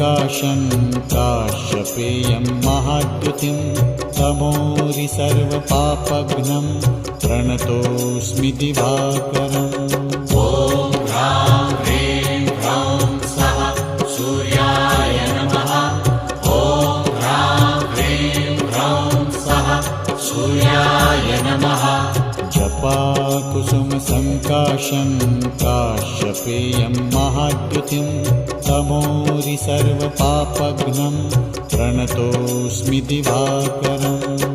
सङ्काशं काश्यपेयं महाद्युतिं तमोरि सर्वपापघ्नं प्रणतोऽस्मि दिवाकरम्। ॐ ह्रां ह्रीं ह्रौं स्वः सूर्याय नमः। ॐ ह्रां ह्रीं ह्रौं स्वः सूर्याय नमः। जपाकुसुमसङ्काशं काश्यपेयं महाद्युतिं तमोरि सर्वपापघ्नं प्रणतोऽस्मि दिवाकरम्।